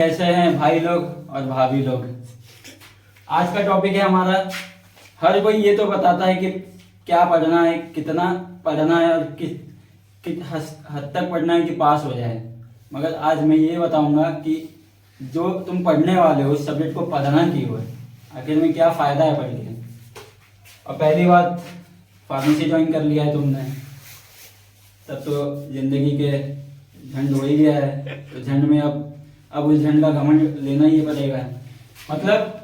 कैसे हैं भाई लोग और भाभी लोग। आज का टॉपिक है हमारा। हर कोई ये तो बताता है कि क्या पढ़ना है, कितना पढ़ना है और किस हद तक पढ़ना है कि पास हो जाए। मगर आज मैं ये बताऊंगा कि जो तुम पढ़ने वाले हो उस सब्जेक्ट को पढ़ना क्यों है, आखिर में क्या फ़ायदा है पढ़ के। और पहली बात, फार्मेसी ज्वाइन कर लिया है तुमने, तब तो ज़िंदगी के झंड हो ही गया है। तो झंड में अब उस झंड का घमंड लेना ही पड़ेगा। मतलब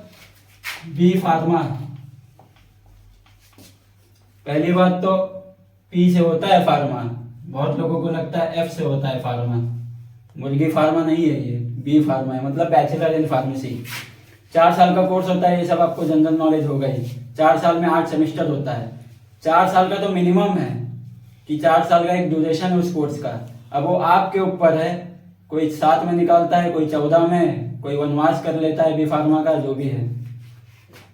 बी फार्मा, पहली बात तो पी से होता है फार्मा। बहुत लोगों को लगता है एफ से होता है फार्मा। मुर्गी फार्मा नहीं है, ये बी फार्मा है, मतलब बैचलर इन फार्मेसी। 4 साल का कोर्स होता है, ये सब आपको जनरल नॉलेज होगा ही। 4 साल में 8 सेमेस्टर होता है। 4 साल का तो मिनिमम है कि 4 साल का एक ड्यूरेशन है उस कोर्स का। अब वो आपके ऊपर है, कोई 7 में निकालता है, कोई 14 में, कोई वनवास कर लेता है बी फार्मा का, जो भी है।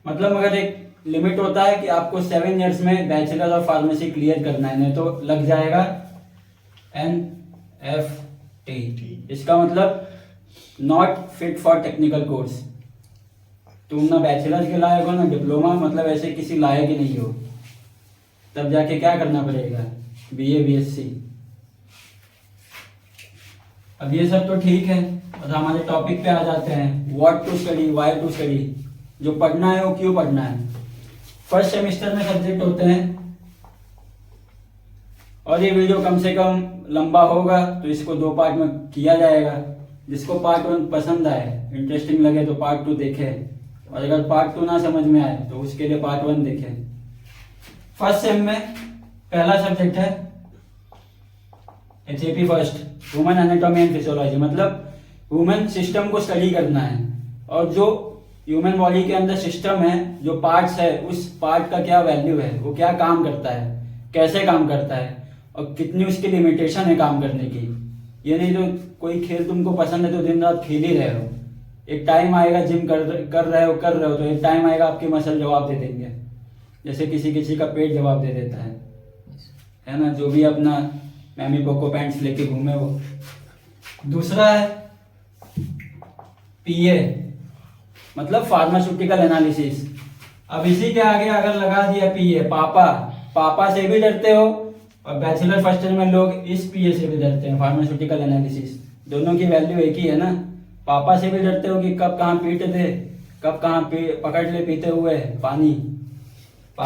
मतलब मगर एक लिमिट होता है कि आपको 7 इयर्स में बैचलर ऑफ फार्मेसी क्लियर करना है, नहीं तो लग जाएगा NFT। इसका मतलब not fit for technical course. तुम ना बैचलर के लायक हो ना डिप्लोमा, मतलब ऐसे किसी लायक ही नहीं हो। तब जाके क्या करना पड़ेगा, BA BSc। अब ये सब तो ठीक है, और हमारे टॉपिक पे आ जाते हैं। What to study, why to study. जो पढ़ना है वो क्यों पढ़ना है। फर्स्ट सेमेस्टर में सब्जेक्ट होते हैं, और ये वीडियो कम से कम लंबा होगा तो इसको 2 पार्ट में किया जाएगा। जिसको पार्ट 1 पसंद आए, इंटरेस्टिंग लगे तो पार्ट 2 देखे, और अगर पार्ट 2 ना समझ में आए तो उसके लिए पार्ट 1 देखे। फर्स्ट सेम में पहला सब्जेक्ट है HAP first, human anatomy and physiology. मतलब ह्यूमन सिस्टम को स्टडी करना है, और जो ह्यूमन बॉडी के अंदर सिस्टम है, जो पार्ट्स है, उस पार्ट का क्या वैल्यू है, वो क्या काम करता है, कैसे काम करता है, और कितनी उसकी लिमिटेशन है काम करने की। ये नहीं तो कोई खेल तुमको पसंद है तो दिन रात खेल ही रहे हो। एक टाइम आएगा, जिम कर रहे हो तो एक टाइम आएगा आपके मसल जवाब दे देंगे, जैसे किसी का पेट जवाब दे देता है ना। जो भी अपना मैमी पोको पैंट्स लेके घूमे वो। दूसरा है PA, मतलब फार्मास्यूटिकल एनालिसिस। अब इसी के आगे अगर लगा दिया PA, पापा से भी डरते हो, और बैचलर फर्स्ट ईयर में लोग इस PA से भी डरते हैं, फार्मास्यूटिकल एनालिसिस। दोनों की वैल्यू एक ही है ना। पापा से भी डरते हो कि कब कहाँ पीट दे, कब कहाँ पकड़ ले पीते हुए पानी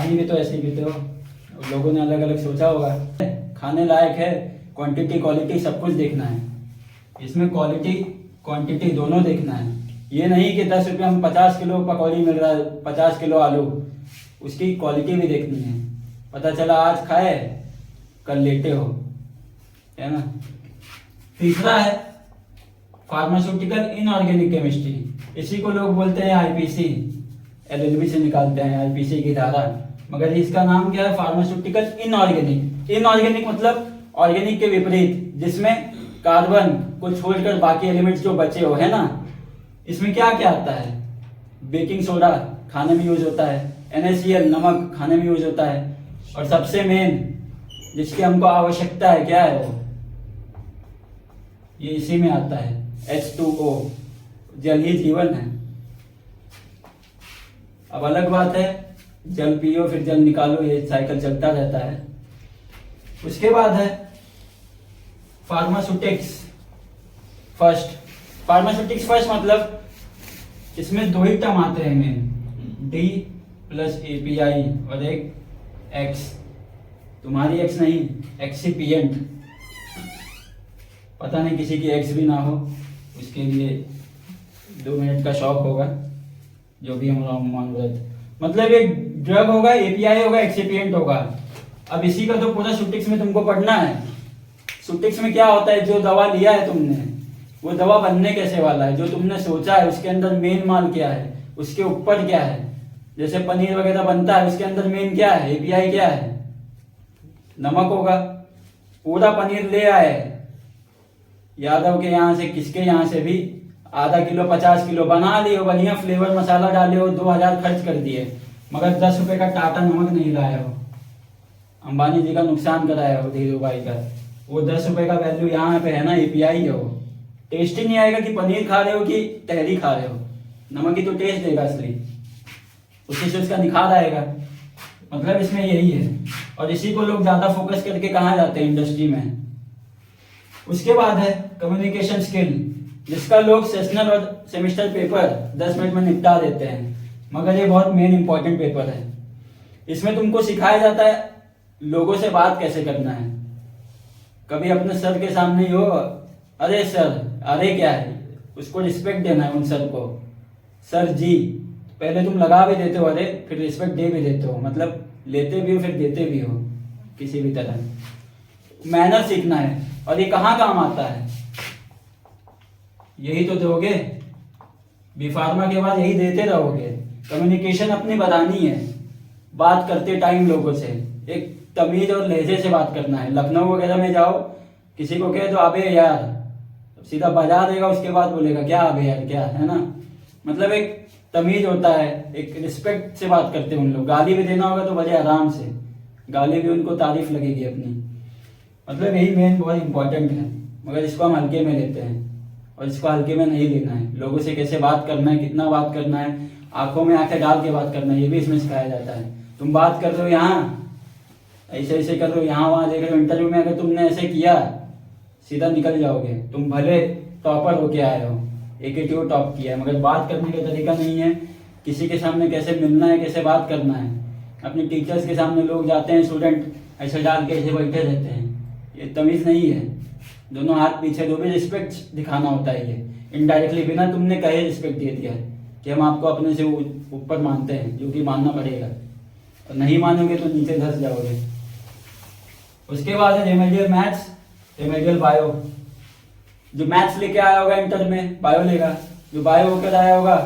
भी तो ऐसे ही पीते हो। लोगों ने अलग अलग सोचा होगा। खाने लायक है, क्वांटिटी क्वालिटी सब कुछ देखना है। इसमें क्वालिटी क्वांटिटी दोनों देखना है। ये नहीं कि 10 रुपये में 50 किलो पकौड़ी मिल रहा है, 50 किलो आलू, उसकी क्वालिटी भी देखनी है। पता चला आज खाए कल लेटे हो, है ना। तीसरा है फार्मास्यूटिकल इनऑर्गेनिक केमिस्ट्री। इसी को लोग बोलते हैं IPC, LLB से निकालते हैं IPC की धारा, मगर इसका नाम क्या है, फार्मास्यूटिकल इनऑर्गेनिक। इनऑर्गेनिक मतलब ऑर्गेनिक के विपरीत, जिसमें कार्बन को छोड़कर बाकी एलिमेंट्स जो बचे हो, है ना। इसमें क्या क्या आता है, बेकिंग सोडा खाने में यूज होता है, NaCl नमक खाने में यूज होता है, और सबसे मेन जिसकी हमको आवश्यकता है क्या है वो, ये इसी में आता है, H2O। जल ही जीवन है। अब अलग बात है, जल पियो फिर जल निकालो, ये साइकिल चलता रहता है। उसके बाद है फार्मास्यूटिक्स फर्स्ट। फार्मास्यूटिक्स फर्स्ट मतलब इसमें 2 ही टर्म आते हैं मेन, D प्लस API और एक X। तुम्हारी X नहीं, एक्सिपिएंट। पता नहीं किसी की X भी ना हो, उसके लिए 2 मिनट का शौक होगा, जो भी हम मान। मतलब एक ड्रग होगा, API होगा, एक्सिपिएंट होगा। अब इसी का तो पूरा सूटिक्स में तुमको पढ़ना है। सूटिक्स में क्या होता है, जो दवा लिया है तुमने, वो दवा बनने कैसे वाला है, जो तुमने सोचा है उसके अंदर मेन माल क्या है, उसके ऊपर क्या है। जैसे पनीर वगैरह बनता है, उसके अंदर मेन क्या है, API क्या है, नमक होगा। पूरा पनीर ले आए यादव के यहाँ से, किसके यहाँ से भी, आधा किलो 50 किलो बना लियो, बढ़िया फ्लेवर मसाला डाले हो, 2000 खर्च कर दिए, मगर 10 रुपए का टाटा नमक नहीं लाया हो। अंबानी जी का नुकसान कराया हो धीरू भाई का। वो 10 रुपए का वैल्यू यहाँ पे है ना, API है वो। टेस्ट ही नहीं आएगा कि पनीर खा रहे हो कि तहरी खा रहे हो। नमक ही तो टेस्ट देगा असली, उसी से उसका निखार आएगा। मतलब इसमें यही है, और इसी को लोग ज्यादा फोकस करके कहाँ जाते हैं, इंडस्ट्री में। उसके बाद है कम्युनिकेशन स्किल, जिसका लोग सेशनल और सेमेस्टर पेपर 10 मिनट में निपटा देते हैं, मगर ये बहुत मेन इंपॉर्टेंट पेपर है। इसमें तुमको सिखाया जाता है लोगों से बात कैसे करना है। कभी अपने सर के सामने ही हो, अरे सर, अरे क्या है, उसको रिस्पेक्ट देना है उन सर को, सर जी। पहले तुम लगा भी देते हो अरे, फिर रिस्पेक्ट दे भी देते हो, मतलब लेते भी हो फिर देते भी हो किसी भी तरह। मैनर सीखना है, और ये कहाँ काम आता है, यही तो दोगे बी फार्मा के बाद, यही देते रहोगे। कम्युनिकेशन अपनी बढ़ानी है, बात करते टाइम लोगों से एक तमीज और लहजे से बात करना है। लखनऊ वगैरह में जाओ, किसी को कहे तो अबे यार, सीधा बजा देगा, उसके बाद बोलेगा क्या अबे यार क्या, है ना। मतलब एक तमीज होता है, एक रिस्पेक्ट से बात करते हैं उन लोग। गाली भी देना होगा तो बड़े आराम से, गाली भी उनको तारीफ लगेगी अपनी। मतलब यही मेन बहुत इंपॉर्टेंट है, मगर इसको हम हल्के में लेते हैं, और इसको हल्के में नहीं लेना है। लोगों से कैसे बात करना है, कितना बात करना है, आंखों में आंखें डाल के बात करना है, ये भी इसमें सिखाया जाता है। तुम बात कर रहे हो यहाँ ऐसे ऐसे कर रहे हो, यहाँ वहाँ देख रहे हो, इंटरव्यू में अगर तुमने ऐसे किया सीधा निकल जाओगे। तुम भले टॉपर होके आए हो, एटीट्यूड टॉप किया है, मगर बात करने का तरीका नहीं है। किसी के सामने कैसे मिलना है, कैसे बात करना है। अपने टीचर्स के सामने लोग जाते हैं, स्टूडेंट ऐसे डाल के ऐसे बैठे रहते हैं, ये तमीज नहीं है। दोनों हाथ पीछे, जो भी रिस्पेक्ट दिखाना होता है, ये इनडायरेक्टली बिना तुमने कहे रिस्पेक्ट दे दिया है कि हम आपको अपने से ऊपर मानते हैं, जो कि मानना पड़ेगा, और नहीं मानोगे तो नीचे धंस जाओगे। उसके बाद है रेमेडियल मैथ्स, रेमेडियल बायो। जो मैथ्स लेके आया होगा इंटर में, बायो लेगा, जो बायो होकर आया होगा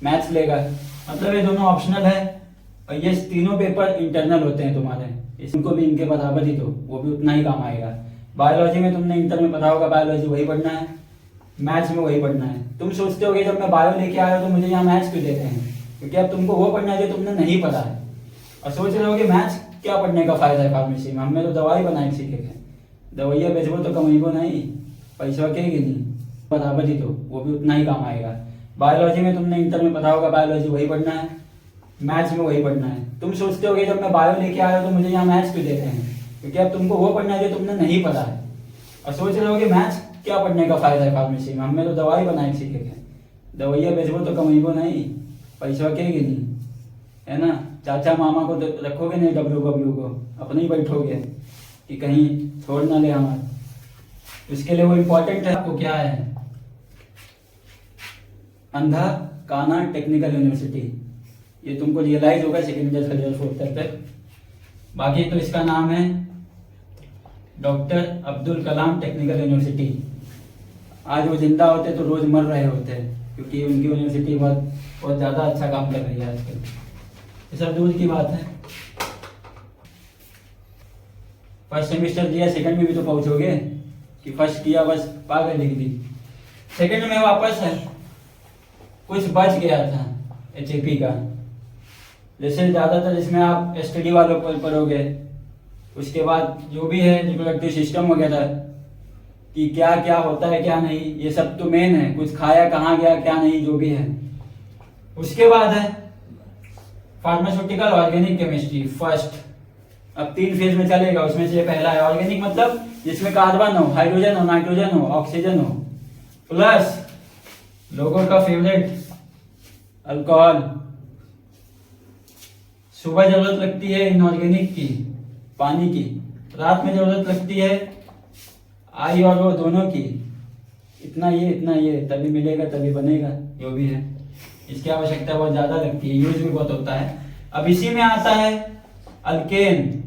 मैथ्स लेगा। मतलब ये दोनों ऑप्शनल है, और ये तीनों पेपर इंटरनल होते हैं तुम्हारे, इसको भी इनके बराबर ही, तो वो भी उतना ही काम आएगा। बायोलॉजी में तुमने इंटर में पढ़ा होगा, बायोलॉजी वही पढ़ना है, मैथ्स में वही पढ़ना है। तुम सोचते होगे जब मैं बायो लेके आया तो मुझे यहाँ मैथ्स क्यों देते हैं, क्योंकि अब तुमको वो पढ़ना है जो तुमने नहीं पढ़ा है। और सोच रहे हो कि मैथ्स क्या पढ़ने का फायदा है फार्मेसी में, हमने तो दवाई बनाई सीखे थे, दवाइयाँ बेचबो तो कमेबो नहीं, पैसा कहेगी नहीं, बराबर ही, तो वो भी उतना ही काम आएगा। बायोलॉजी में तुमने इंटर में पढ़ा होगा, बायोलॉजी वही पढ़ना है, मैथ्स में वही पढ़ना है। तुम सोचते होगे जब मैं बायो लेके आया तो मुझे यहाँ मैथ्स क्यों देते हैं, क्योंकि अब तुमको वो पढ़ना है जो तुमने नहीं पढ़ा है। और सोच रहे हो कि मैथ्स क्या पढ़ने का फायदा है फार्मेसी में, हमने तो दवाई बनाई सीखे थे, दवाइयाँ बेचबो तो कमेबो नहीं, पैसा कहेगी नहीं, है ना। चाचा मामा को रखोगे नहीं, डब्लू को अपने ही बैठोगे कि कहीं छोड़ ना ले हमारे। इसके लिए वो इम्पोर्टेंट है। आपको क्या है, अंधा काना टेक्निकल यूनिवर्सिटी, ये तुमको रियलाइज होगा second year, third year, fourth year तक। बाकी तो इसका नाम है doctor Abdul Kalam technical university. आज वो जिंदा होते तो रोज मर रहे होते, क्योंकि उनकी यूनिवर्सिटी बहुत ज़्यादा अच्छा काम कर रही है आजकल। ये सब दूर की बात है। फर्स्ट सेमेस्टर दिया, सेकंड में भी तो पहुंचोगे कि फर्स्ट किया बस पागल लिख दी। सेकंड में वापस है, कुछ बच गया था एचएपी का, जैसे ज़्यादातर इसमें आप स्टडी वालों पर पढ़ोगे। उसके बाद जो भी है रिप्रोडक्टिव सिस्टम वगैरह कि क्या क्या होता है क्या नहीं, ये सब तो मेन है। कुछ खाया कहाँ गया क्या नहीं, जो भी है। उसके बाद है फार्मास्यूटिकल ऑर्गेनिक केमिस्ट्री फर्स्ट। अब 3 फेज में चलेगा, उसमें से पहला है ऑर्गेनिक, मतलब जिसमें कार्बन हो, हाइड्रोजन हो, नाइट्रोजन हो, ऑक्सीजन हो, प्लस लोगों का फेवरेट अल्कोहल। सुबह जरूरत लगती है इनऑर्गेनिक की, पानी की, रात में जरूरत लगती है आई और वो दोनों की। इतना ये तभी मिलेगा तभी बनेगा, जो भी है। इसकी आवश्यकता बहुत ज्यादा लगती है, यूज भी बहुत होता है। अब इसी में आता है अल्केन।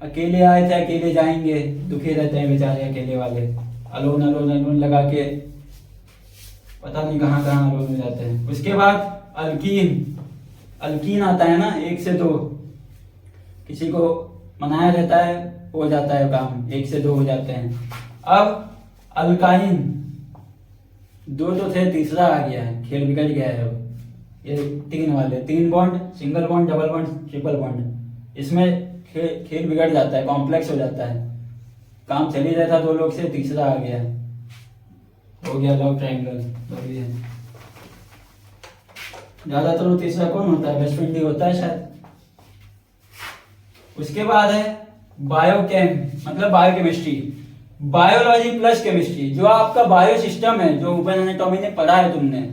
अकेले आए थे अकेले जाएंगे, दुखी रहते हैं बेचारे अकेले वाले, अलोन अलोन अलोन लगा के पता नहीं कहाँ कहाँ अलोन हो जाते हैं। उसके बाद अल्कीन। अल्कीन आता है ना, 1 से 2, किसी को मनाया रहता है, हो जाता है काम, 1 से 2 हो जाते हैं। अब अल्काइन, 2 तो थे, तीसरा आ गया है, खेल बिगड़ गया है। अब ये 3 वाले, 3 bond, single bond, double bond, triple bond, इसमें खेल बिगड़ जाता है, कॉम्प्लेक्स हो जाता है। काम चल ही रहा था 2 लोग से, तीसरा आ गया है। हो गया लव ट्रायंगल, तो भी है। ज्यादातर वो तीसरा कौन होता है, बेस्ट फ्रेंड ही होता है शायद। उसके बाद है बायोकेम, मतलब बायोकेमिस्ट्री, बायोलॉजी प्लस केमिस्ट्री। जो आपका बायो सिस्टम है, जो ह्यूमन एनाटॉमी ने पढ़ा है तुमने,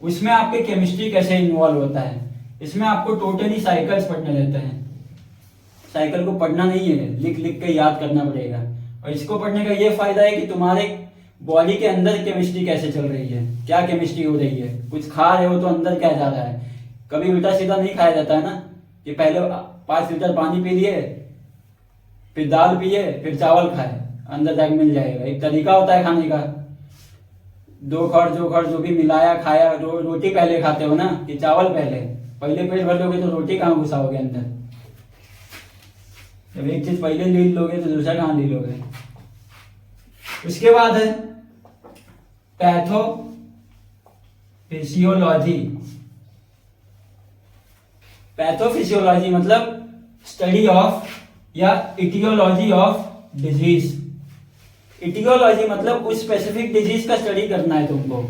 उसमें आपके केमिस्ट्री कैसे इन्वॉल्व होता है। इसमें आपको टोटली साइकिल्स पढ़ने रहते हैं। साइकिल को पढ़ना नहीं है, लिख लिख के याद करना पड़ेगा। और इसको पढ़ने का ये फायदा है कि तुम्हारे बॉडी के अंदर केमिस्ट्री कैसे चल रही है, क्या केमिस्ट्री हो रही है। कुछ खा रहे हो तो अंदर क्या जा रहा है। कभी उल्टा सीधा नहीं खाया जाता है ना, कि पहले 5 लीटर पानी पी लिए, फिर दाल पिए, फिर चावल खाए, अंदर जाके मिल जाएगा। एक तरीका होता है खाने का, 2 खड़ जो भी मिलाया खाया। रोटी पहले खाते हो ना, कि चावल पहले पेट भर लोगे तो रोटी कहाँ घुसाओगे अंदर। जब एक चीज पहले ले लोगे तो दूसरा कहाँ ले लोगे। उसके बाद है पैथोफिजियोलॉजी। पैथोफिजियोलॉजी मतलब स्टडी ऑफ या इटियोलॉजी ऑफ डिजीज। इटियोलॉजी मतलब उस स्पेसिफिक डिजीज का स्टडी करना है तुमको।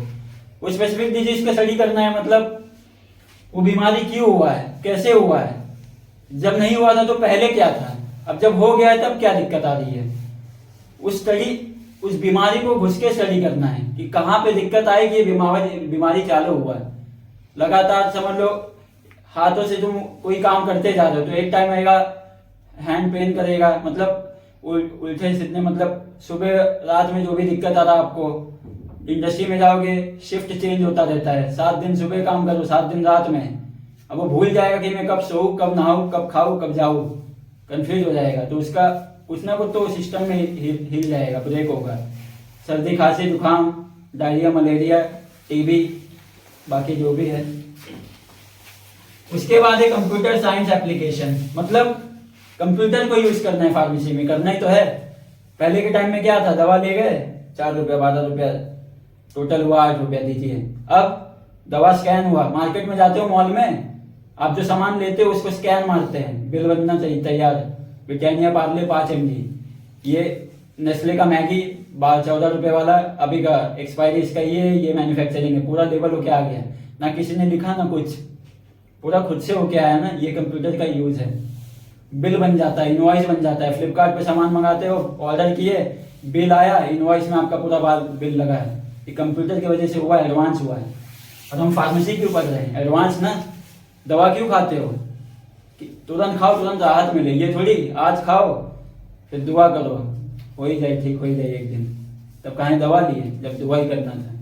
उस स्पेसिफिक डिजीज का स्टडी करना है, मतलब वो बीमारी क्यों हुआ है, कैसे हुआ है, जब नहीं हुआ था तो पहले क्या था, अब जब हो गया है तब क्या दिक्कत आ रही है। उस बीमारी को घुस के स्टडी करना है कि कहाँ पे दिक्कत आई, कि बीमारी चालू हुआ है। लगातार समझ लो हाथों से तुम कोई काम करते जा रहे हो तो एक टाइम आएगा हैंड पेन करेगा, मतलब उल्टे सीधे, मतलब सुबह रात में जो भी दिक्कत आ रहा आपको। इंडस्ट्री में जाओगे, शिफ्ट चेंज होता रहता है, 7 दिन सुबह काम करो, 7 दिन रात में। अब वो भूल जाएगा कि मैं कब सोऊं, कब नहाऊं, कब खाऊं, कब जाऊं, कंफ्यूज हो जाएगा। तो उसका कुछ ना कुछ तो सिस्टम में हिल जाएगा, ब्रेक होगा। सर्दी खांसी जुकाम, डायरिया, मलेरिया, टीबी, बाकी जो भी है। उसके बाद है कंप्यूटर साइंस एप्लीकेशन, मतलब कंप्यूटर को यूज करना है फार्मेसी में, करना ही तो है। पहले के टाइम में क्या था, दवा ले गए 4 रुपया 12 रुपया, टोटल हुआ 8 रुपया दीजिए। अब दवा स्कैन हुआ, मार्केट में जाते हो मॉल में, आप जो सामान लेते हो उसको स्कैन मारते हैं, बिल बनना चाहिए तैयार। ब्रिटानिया पार्ले 5 mg, ये नेस्ले का मैगी 14 रुपए वाला, अभी का एक्सपायरी इसका ये मैन्युफैक्चरिंग है, पूरा लेबल होके आ गया, ना किसी ने लिखा ना कुछ, पूरा खुद से होके आया ना। ये कंप्यूटर का यूज है। बिल बन जाता है, इनवॉइस बन जाता है। फ्लिपकार्ट पे सामान मंगाते हो, ऑर्डर किए, बिल आया, इनवॉइस में आपका पूरा बिल लगा है। ये कंप्यूटर की वजह से हुआ है, एडवांस हुआ है। और हम फार्मेसी क्यों पढ़ रहे हैं, एडवांस ना। दवा क्यों खाते हो, कि तुरंत खाओ तुरंत राहत मिले, ये थोड़ी आज खाओ फिर दुआ करो हो ही जाए, ठीक हो ही जाए एक दिन। तब कहाँ दवा लिए, जब दुआ ही करना था।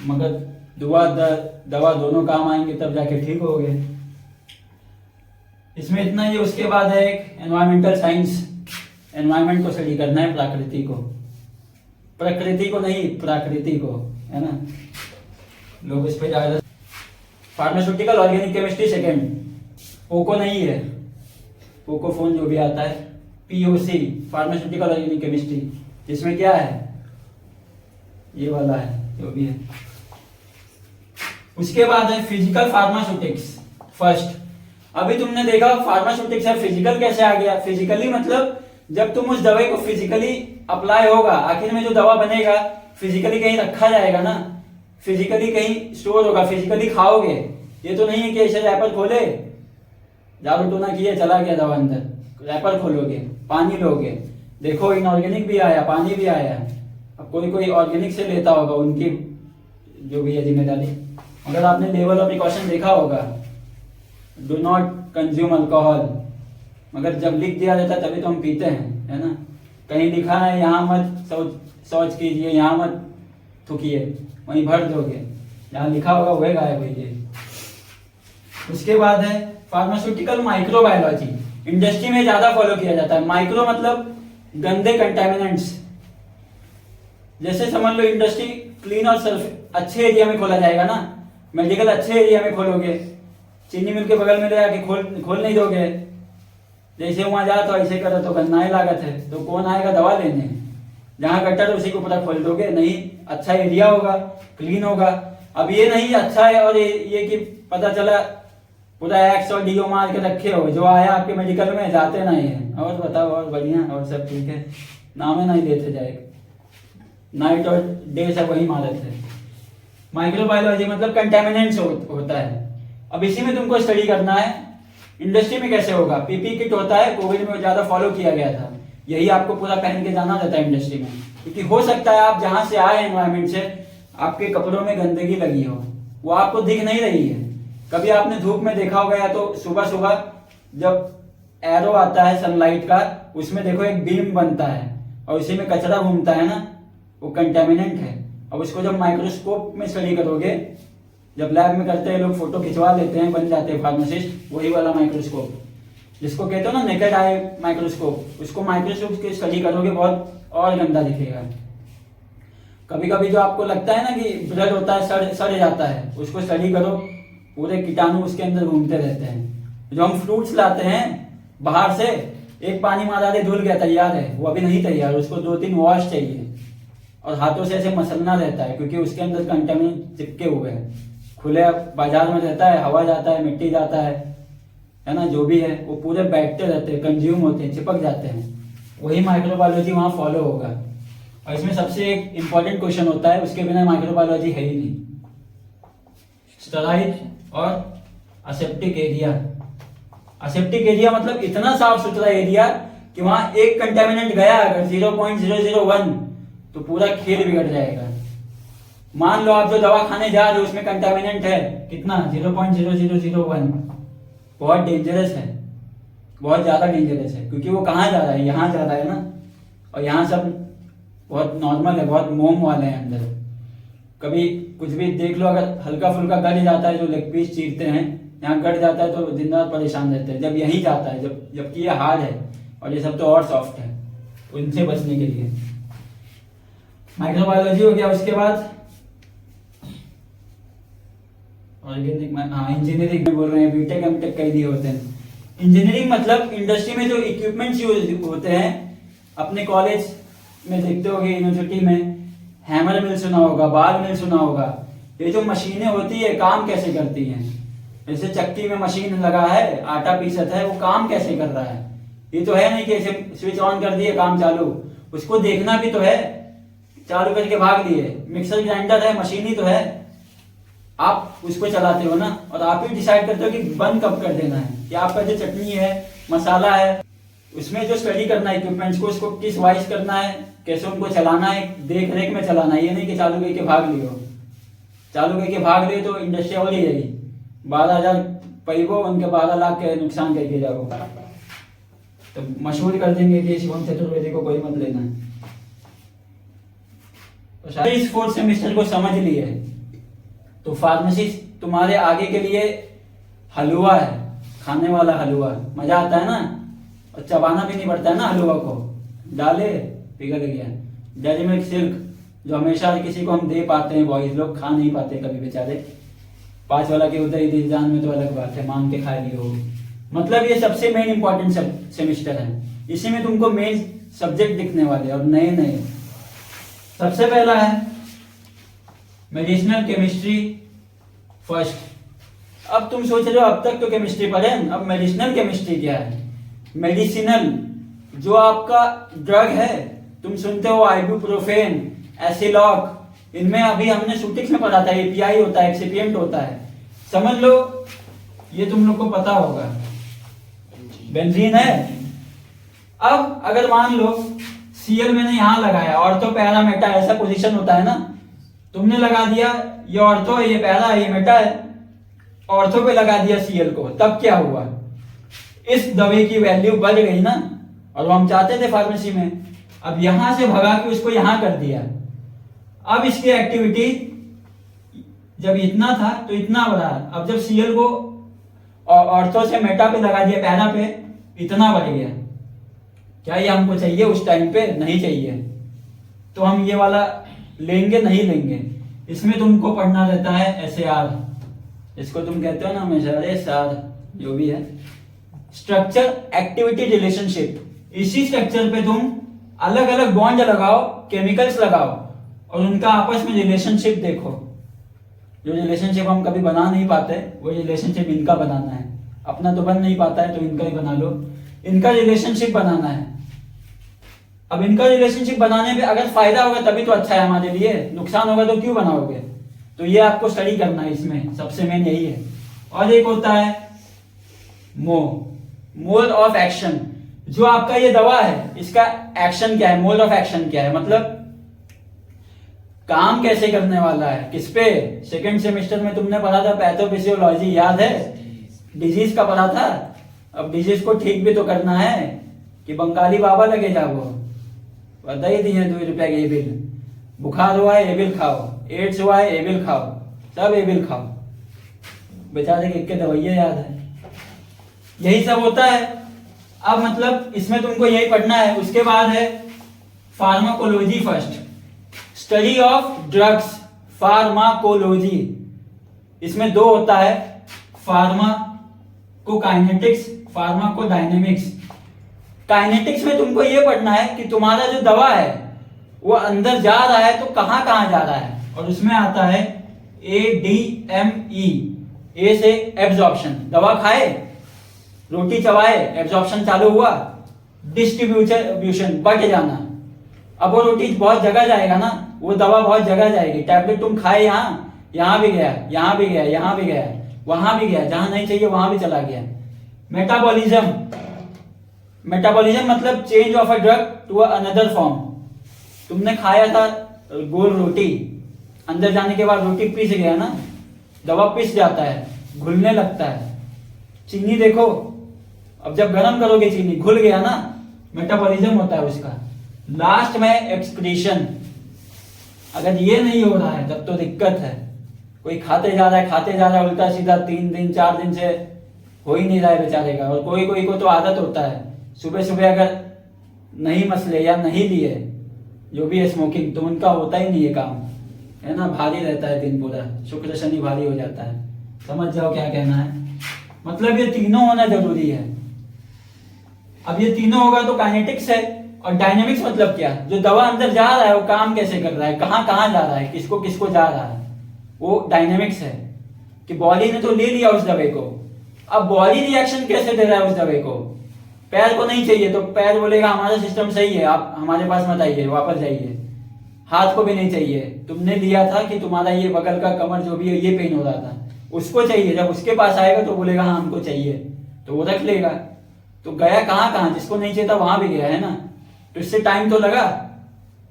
मगर दवा दोनों काम आएंगे तब जाके ठीक हो गए। इसमें इतना ही। उसके बाद है एक एनवायरमेंटल साइंस, एनवायरमेंट को स्टडी करना है, प्रकृति को नहीं, प्रकृति को, है ना। लोग इस पे ज्यादा। Pharmaceutical organic chemistry second, Poco नहीं है, पोको फोन जो भी आता है, पीओसी फार्मास्यूटिकल ऑर्गेनिक केमिस्ट्री, जिसमें क्या है, ये वाला है जो भी है। उसके बाद है फिजिकल फार्मास्यूटिक्स फर्स्ट। अभी तुमने देखा फार्मास्यूटिक्स है, फिजिकल कैसे आ गया। फिजिकली मतलब जब तुम उस दवाई को फिजिकली अप्लाई होगा, आखिर में जो दवा बनेगा फिजिकली कहीं रखा जाएगा ना, फिजिकली कहीं स्टोर होगा, फिजिकली खाओगे। ये तो नहीं है कि ऐसे रैपर खोले, झाड़ू टोना किए, चला गया दवा अंदर, रैपर खोलोगे, पानी लोगे। देखो इनऑर्गेनिक भी आया, पानी भी आया। अब कोई ऑर्गेनिक से लेता होगा, उनकी जो भी है जिम्मेदारी। अगर आपने लेवल ऑफ प्रिकॉशन देखा होगा, डू नॉट कंज्यूम अल्कोहल, मगर जब लिख दिया जाता है तभी तो हम पीते हैं, है ना। कहीं लिखा है यहाँ मत शौच कीजिए, यहाँ मत थूकिए, वहीं भर दोगे, जहाँ लिखा होगा वही गायब होइए। उसके बाद है फार्मास्यूटिकल माइक्रोबायोलॉजी, इंडस्ट्री में ज्यादा फॉलो किया जाता है। माइक्रो मतलब गंदे कंटेमिनेंट्स, जैसे समझ लो इंडस्ट्री क्लीन और सर्फ अच्छे एरिया में खोला जाएगा ना, मेडिकल अच्छे एरिया में खोलोगे, चीनी मिल के बगल में ले जाके खोल नहीं दोगे। जैसे वहां जा तो ऐसे करो तो गन्ना ही लागत है, तो कौन आएगा दवा लेने। जहाँ गट्टर उसी को पूरा खोल दोगे, नहीं अच्छा एरिया होगा, क्लीन होगा। अब ये नहीं अच्छा है और ये कि पता चला पूरा एक्स और डीओ मार के रखे हो, जो आया आपके मेडिकल में जाते नहीं है। और बताओ, और बढ़िया, और सब ठीक है, नाम ही नहीं लेते जाएगा। नाइट और डे सब वही मारते हैं। माइक्रोबायोलॉजी मतलब कंटेमिनेंट्स होता है। अब इसी में तुमको स्टडी करना है इंडस्ट्री में कैसे होगा। पीपी किट होता है, कोविड में ज्यादा फॉलो किया गया था, यही आपको पूरा पहन के जाना रहता है इंडस्ट्री में, क्योंकि हो सकता है आप जहां से आए एनवायरमेंट से आपके कपड़ों में गंदगी लगी हो, वो आपको दिख नहीं रही है। कभी आपने धूप में देखा होगा, या तो सुबह सुबह जब एरो आता है सनलाइट का, उसमें देखो एक बीम बनता है और उसी में कचरा घूमता है ना, वो कंटेमिनेंट है। अब उसको जब माइक्रोस्कोप में स्टडी करोगे, जब लैब में करते हैं लोग फोटो खिंचवा लेते हैं, बन जाते हैं फार्मासिस्ट, वही वाला माइक्रोस्कोप जिसको कहते हो ना नेकेड आई माइक्रोस्कोप, उसको माइक्रोस्कोप की स्टडी करोगे बहुत और गंदा दिखेगा। कभी कभी जो आपको लगता है ना कि ब्लड होता है सड़ जाता है, उसको स्टडी करो, पूरे कीटाणु उसके अंदर घूमते रहते हैं। जो हम फ्रूट्स लाते हैं बाहर से, एक पानी मारा दे धुल गया, तैयार है, वो अभी नहीं तैयार, उसको 2-3 वॉश चाहिए और हाथों से ऐसे मसलना रहता है, क्योंकि उसके अंदर कंटेमिनेंट चिपके हुए हैं। खुले बाजार में रहता है, हवा जाता है, मिट्टी जाता है ना, जो भी है वो पूरे बैठते रहते हैं, कंज्यूम होते हैं, चिपक जाते हैं। वही माइक्रोबायोलॉजी वहां फॉलो होगा। और इसमें सबसे एक इंपॉर्टेंट क्वेश्चन होता है, उसके बिना माइक्रोबायोलॉजी है ही नहीं, स्टराइल और असेप्टिक एरिया। असेप्टिक एरिया मतलब इतना साफ सुथरा एरिया कि वहां एक कंटेमिनेंट गया अगर 0.001 तो पूरा खेल बिगड़ जाएगा। मान लो आप जो दवा खाने जा रहे हो उसमें कंटेमिनेंट है कितना, 0.0001, बहुत डेंजरस है, बहुत ज्यादा डेंजरस है, क्योंकि वो कहाँ जा रहा है, यहाँ जा रहा है ना, और यहाँ सब बहुत नॉर्मल है, बहुत मोम वाले हैं अंदर। कभी कुछ भी देख लो, अगर हल्का फुल्का गड़ जाता है, जो लेग पीस चीरते हैं यहाँ गड़ जाता है तो दिन रात परेशान रहते हैं, जब यही जाता है, जबकि ये हार्ड है और ये सब तो और सॉफ्ट है। उनसे बचने के लिए माइक्रोबायोलॉजी हो गया। उसके बाद ऑर्गेनिक में, हाँ इंजीनियरिंग में बोल रहे हैं, बीटेक एमटेक कई दिए होते हैं। इंजीनियरिंग मतलब इंडस्ट्री में जो इक्विपमेंट्स यूज होते हैं, अपने कॉलेज में देखते होगे, यूनिवर्सिटी में हैमर मिल सुना होगा, बाल मिल सुना होगा। ये जो मशीनें होती है काम कैसे करती हैं, जैसे चक्की में मशीन लगा है, आटा पीसत है, वो काम कैसे कर रहा है। ये तो है नहीं कि ऐसे स्विच ऑन कर दिए काम चालू, उसको देखना भी तो है, चालू करके भाग लिए। मिक्सर ग्राइंडर है, मशीन ही तो है, आप उसको चलाते हो ना, और आप ही डिसाइड करते हो कि बंद कब कर देना है, कि आपका जो चटनी है, मसाला है, उसमें जो स्टडी करना है इक्विपमेंट्स को, उसको किस वाइज करना है, कैसे उनको चलाना है, देख रेख में चलाना है। ये नहीं कि चालू करके भाग लियो, चालू करके भाग लियो तो इंडस्ट्री और ही जाएगी, 12,000 पैबो, उनके 12 लाख के नुकसान करके जाओ, तो मशहूर कर देंगे कि शिवम चतुर्वेदी को कोई मत लेना है। तो शायद इस 4th सेमेस्टर को समझ लिए, तो फार्मेसी तुम्हारे आगे के लिए हलवा है, खाने वाला हलवा, मजा आता है ना, और चबाना भी नहीं पड़ता है ना, हलवा को डाले पिघल गया। डेयरी मिल्क सिल्क जो हमेशा किसी को हम दे पाते हैं, बॉयज लोग खा नहीं पाते कभी बेचारे, 5 वाला के उधर ही जान में तो अलग बात है, मांग के खा लियो हो। मतलब ये सबसे मेन इंपॉर्टेंट सेमेस्टर है, इसी में तुमको मेन सब्जेक्ट दिखने वाले और नए नए। सबसे पहला है मेडिसिनल केमिस्ट्री फर्स्ट। अब तुम सोच रहे हो अब तक तो केमिस्ट्री पढ़े, अब मेडिसिनल केमिस्ट्री क्या है। मेडिसिनल जो आपका ड्रग है, तुम सुनते हो आइबुप्रोफेन, एसिलॉक, इनमें अभी हमने शूटिंग्स में पढ़ा था, एपीआई होता है, एक्सिपिएंट होता है, समझ लो ये तुम लोग को पता होगा, बेंजीन है। अब अगर मान लो सीएल मैंने यहां लगाया, ऑर्थो पैरा मेटा ऐसा पोजीशन होता है ना, तुमने लगा दिया ये ऑर्थो है, ये पैरा है, ये मेटा है, ऑर्थो पे लगा दिया सीएल को, तब क्या हुआ, इस दवाई की वैल्यू बढ़ गई ना, और वो हम चाहते थे फार्मेसी में। अब यहां से भगा के उसको यहां कर दिया, अब इसकी एक्टिविटी जब इतना था तो इतना बढ़ा, अब जब सीएल को ऑर्थो से मेटा पे लगा दिया, पैरा पे, इतना बढ़ गया। क्या ये हमको चाहिए उस टाइम पे, नहीं चाहिए, तो हम ये वाला लेंगे नहीं लेंगे। इसमें तुमको पढ़ना रहता है एसएआर, इसको तुम कहते हो ना हमेशा, अरे सर जो भी है, स्ट्रक्चर एक्टिविटी रिलेशनशिप। इसी स्ट्रक्चर पे तुम अलग अलग बॉन्ड लगाओ, केमिकल्स लगाओ, और उनका आपस में रिलेशनशिप देखो। जो रिलेशनशिप हम कभी बना नहीं पाते, वो रिलेशनशिप इनका बनाना है, अपना तो बन नहीं पाता है तो इनका ही बना लो, इनका रिलेशनशिप बनाना है। अब इनका रिलेशनशिप बनाने में अगर फायदा होगा तभी तो अच्छा है हमारे लिए, नुकसान होगा तो क्यों बनाओगे। तो ये आपको स्टडी करना है, इसमें सबसे मेन यही है। और एक होता है मोड ऑफ एक्शन। जो आपका ये दवा है इसका एक्शन क्या है, मोड ऑफ एक्शन क्या है, मतलब काम कैसे करने वाला है, किस पे। सेकंड सेमेस्टर में तुमने पढ़ा था पैथोफिजियोलॉजी, याद है, डिजीज का पढ़ा था। अब डिजीज को ठीक भी तो करना है कि बंगाली बाबा लगे जाओ, बता ही दिए 2 रुपया के एबिल। बुखार हुआ है एबिल खाओ, एड्स हुआ है एबिल खाओ, सब एबिल खाओ। बेचारे के दवाइयाँ याद है, यही सब होता है। अब मतलब इसमें तुमको यही पढ़ना है। उसके बाद है pharmacology first, study of drugs, pharmacology. इसमें 2 होता है, फार्माकोकाइनेटिक्स, फार्माकोडायनेमिक्स। काइनेटिक्स में तुमको ये पढ़ना है कि तुम्हारा जो दवा है वो अंदर जा रहा है तो कहां कहां जा रहा है, और उसमें आता है ADME। ए से एब्जॉर्प्शन, दवा खाए, रोटी चबाए, एब्जॉर्प्शन चालू हुआ, डिस्ट्रीब्यूशन बढ़ जाना। अब वो रोटी बहुत जगह जाएगा ना, वो दवा बहुत जगह जाएगी। टैबलेट तुम खाए यहाँ भी गया, यहाँ भी गया, यहाँ भी गया, वहां भी गया, जहां नहीं चाहिए वहां भी चला गया। मेटाबॉलिज्म, मेटाबॉलिज्म मतलब change of a drug to another form. तुमने खाया था गोल रोटी, अंदर जाने के बाद रोटी पिस गया ना, दवा पिस जाता है, घुलने लगता है। चीनी देखो, अब जब गर्म करोगे चीनी घुल गया ना, मेटाबॉलिज्म होता है उसका। लास्ट में एक्सक्रीशन, अगर ये नहीं हो रहा है तब तो दिक्कत है। कोई खाते जा रहा है उल्टा सीधा, 3 दिन 4 दिन से हो ही नहीं रहा है बेचारे का। और कोई कोई को तो आदत होता है सुबह सुबह अगर नहीं मसले या नहीं लिए जो भी है स्मोकिंग, तो उनका होता ही नहीं है काम, है ना, भारी रहता है दिन पूरा, शुक्र शनि भारी हो जाता है। समझ जाओ क्या कहना है, मतलब ये तीनों होना जरूरी है। अब ये तीनों होगा तो काइनेटिक्स है। और डायनेमिक्स मतलब क्या, जो दवा अंदर जा रहा है वो काम कैसे कर रहा है, कहां कहां जा रहा है, किसको किसको जा रहा है, वो डायनेमिक्स है। कि बॉडी ने तो ले लिया उस दवाई को, अब बॉडी रिएक्शन कैसे दे रहा है उस दवाई को। पैर को नहीं चाहिए तो पैर बोलेगा हमारा सिस्टम सही है, आप हमारे पास मत आइए, वापस जाइए। हाथ को भी नहीं चाहिए, तुमने लिया था कि तुम्हारा ये बगल का कमर जो भी है ये पेन हो रहा था, उसको चाहिए। जब उसके पास आएगा तो बोलेगा हाँ हमको चाहिए, तो वो रख लेगा। तो गया कहां कहां, जिसको नहीं चाहिए था वहां भी गया, है ना। तो इससे टाइम तो लगा।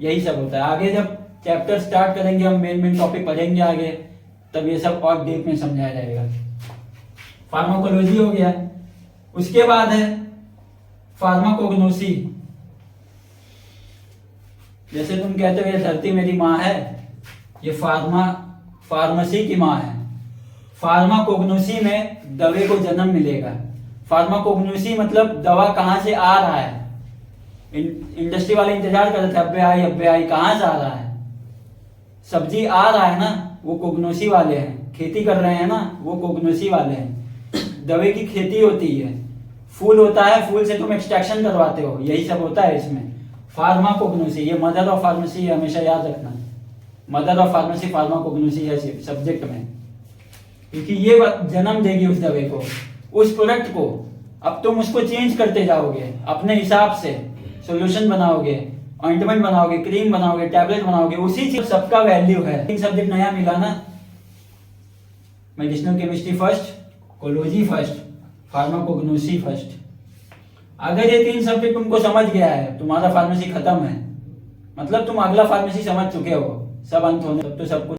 यही सब होता है। आगे जब चैप्टर स्टार्ट करेंगे, हम मेन टॉपिक पढ़ेंगे आगे, तब ये सब और डीप में समझाया जाएगा। फार्माकोलॉजी हो गया। उसके बाद है फार्माकोग्नोसी। जैसे तुम कहते हो ये धरती मेरी माँ है, ये फार्मेसी की माँ है। फार्माकोग्नोसी में दवे को जन्म मिलेगा। फार्माकोग्नोसी मतलब दवा कहां से आ रहा है। इंडस्ट्री वाले इंतजार कर रहे थे, अब्बे आई, कहां से आ रहा है। सब्जी आ रहा है ना, वो कोग्नोसी वाले हैं। खेती कर रहे हैं ना, वो कोग्नोसी वाले हैं। दवे की खेती होती है, फूल होता है, फूल से तुम एक्सट्रैक्शन करवाते हो, यही सब होता है इसमें। फार्माकोग्नोसी, ये मदर ऑफ फार्मेसी है, हमेशा याद रखना। मदर ऑफ फार्मेसी फार्माकोग्नोसी है सब्जेक्ट में, क्योंकि ये जन्म देगी उस दवे को, उस प्रोडक्ट को। अब तुम उसको चेंज करते जाओगे अपने हिसाब से, सॉल्यूशन बनाओगे, ऑइंटमेंट बनाओगे, क्रीम बनाओगे, टैबलेट बनाओगे, उसी चीज सबका वैल्यू है। 3 सब्जेक्ट नया मिला ना, मेडिसिनल केमिस्ट्री फर्स्ट, कोलॉजी फर्स्ट, फार्माकोग्नोसी फर्स्ट। अगर ये 3 सब्जेक्ट तुमको समझ गया है, तुम्हारा फार्मेसी खत्म है, मतलब तुम अगला फार्मेसी समझ चुके हो, सब अंत होने, तब तो सब कुछ